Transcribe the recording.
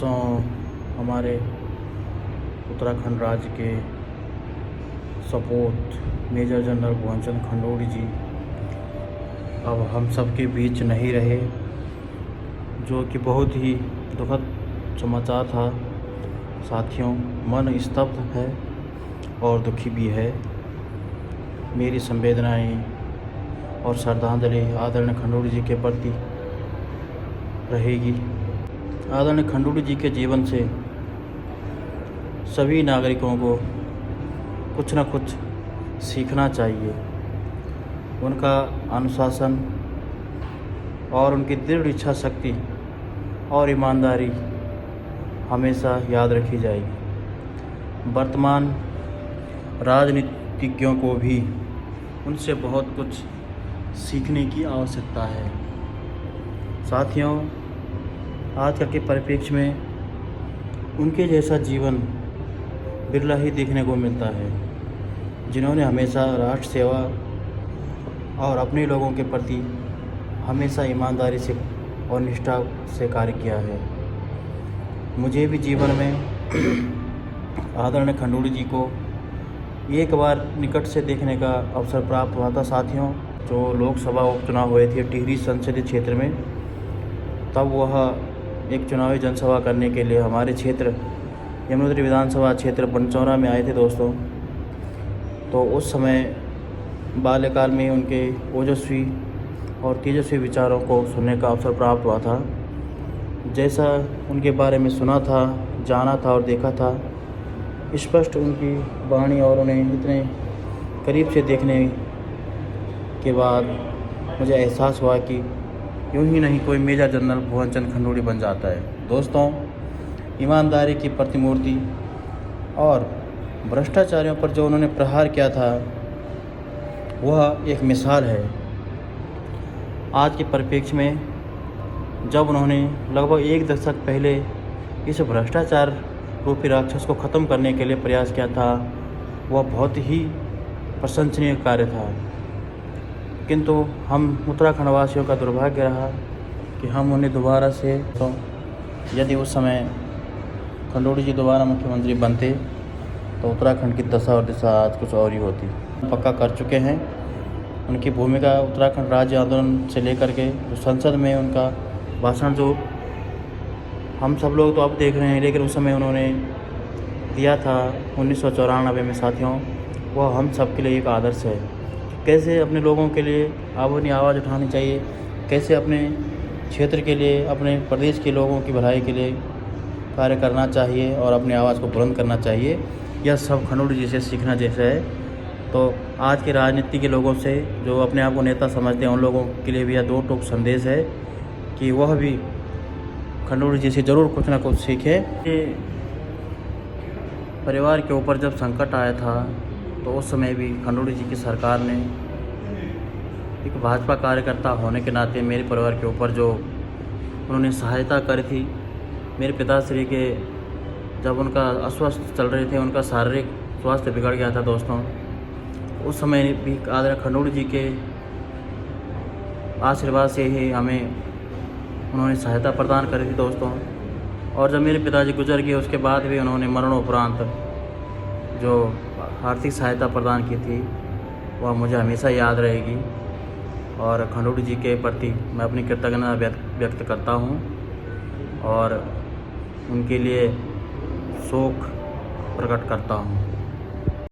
तो हमारे उत्तराखंड राज्य के सपूत मेजर जनरल भुवनचंद्र खंडूड़ी जी अब हम सबके बीच नहीं रहे, जो कि बहुत ही दुखद समाचार था। साथियों, मन स्तब्ध है और दुखी भी है। मेरी संवेदनाएं और श्रद्धांजलि आदरणीय खंडूड़ी जी के प्रति रहेगी। आदरणीय खंडूड़ी जी के जीवन से सभी नागरिकों को कुछ न कुछ सीखना चाहिए। उनका अनुशासन और उनकी दृढ़ इच्छा शक्ति और ईमानदारी हमेशा याद रखी जाएगी। वर्तमान राजनीतिज्ञों को भी उनसे बहुत कुछ सीखने की आवश्यकता है। साथियों, आजकल के परिप्रेक्ष्य में उनके जैसा जीवन बिरला ही देखने को मिलता है, जिन्होंने हमेशा राष्ट्र सेवा और अपने लोगों के प्रति हमेशा ईमानदारी से और निष्ठा से कार्य किया है। मुझे भी जीवन में आदरणीय खंडूड़ी जी को एक बार निकट से देखने का अवसर प्राप्त हुआ था। साथियों, जो लोकसभा उपचुनाव हुए थे टिहरी संसदीय क्षेत्र में, तब वह एक चुनावी जनसभा करने के लिए हमारे क्षेत्र यमुनोत्री विधानसभा क्षेत्र बनचौरा में आए थे दोस्तों। तो उस समय बाल्यकाल में उनके ओजस्वी और तेजस्वी विचारों को सुनने का अवसर प्राप्त हुआ था। जैसा उनके बारे में सुना था, जाना था और देखा था, स्पष्ट उनकी वाणी और उन्हें इतने करीब से देखने के बाद मुझे एहसास हुआ कि यूं ही नहीं कोई मेजर जनरल भुवनचंद्र खंडूड़ी बन जाता है। दोस्तों, ईमानदारी की प्रतिमूर्ति और भ्रष्टाचारियों पर जो उन्होंने प्रहार किया था वह एक मिसाल है। आज के परिप्रेक्ष्य में जब उन्होंने लगभग एक दशक पहले इस भ्रष्टाचार रूपी राक्षस को ख़त्म करने के लिए प्रयास किया था, वह बहुत ही प्रशंसनीय कार्य था। किंतु हम उत्तराखंड वासियों का दुर्भाग्य रहा कि हम उन्हें दोबारा से, तो यदि उस समय खंडूड़ी जी दोबारा मुख्यमंत्री बनते तो उत्तराखंड की दशा और दिशा आज कुछ और ही होती। पक्का कर चुके हैं। उनकी भूमिका उत्तराखंड राज्य आंदोलन से लेकर के जो संसद में उनका भाषण, जो हम सब लोग तो अब देख रहे हैं, लेकिन उस समय उन्होंने दिया था 1994 में साथियों, वह हम सब के लिए एक आदर्श है। कैसे अपने लोगों के लिए अपनी आवाज़ उठानी चाहिए, कैसे अपने क्षेत्र के लिए, अपने प्रदेश के लोगों की भलाई के लिए कार्य करना चाहिए और अपनी आवाज़ को बुलंद करना चाहिए, यह सब खंडूड़ी जी से सीखना जैसा है। तो आज के राजनीति के लोगों से, जो अपने आप को नेता समझते हैं, उन लोगों के लिए भी यह दो टूक संदेश है कि वह भी खंडूड़ी जी से ज़रूर कुछ ना कुछ सीखें। ये परिवार के ऊपर जब संकट आया था तो उस समय भी खंडूड़ी जी की सरकार ने एक भाजपा कार्यकर्ता होने के नाते मेरे परिवार के ऊपर जो उन्होंने सहायता करी थी। मेरे पिताश्री के जब उनका अस्वस्थ चल रहे थे, उनका शारीरिक स्वास्थ्य बिगड़ गया था दोस्तों, उस समय भी आदरणीय खंडूड़ी जी के आशीर्वाद से ही हमें उन्होंने सहायता प्रदान करी थी दोस्तों। और जब मेरे पिताजी गुजर गए उसके बाद भी उन्होंने मरणोपरांत जो आर्थिक सहायता प्रदान की थी वह मुझे हमेशा याद रहेगी। और खंडूड़ी जी के प्रति मैं अपनी कृतज्ञता व्यक्त करता हूँ और उनके लिए शोक प्रकट करता हूँ।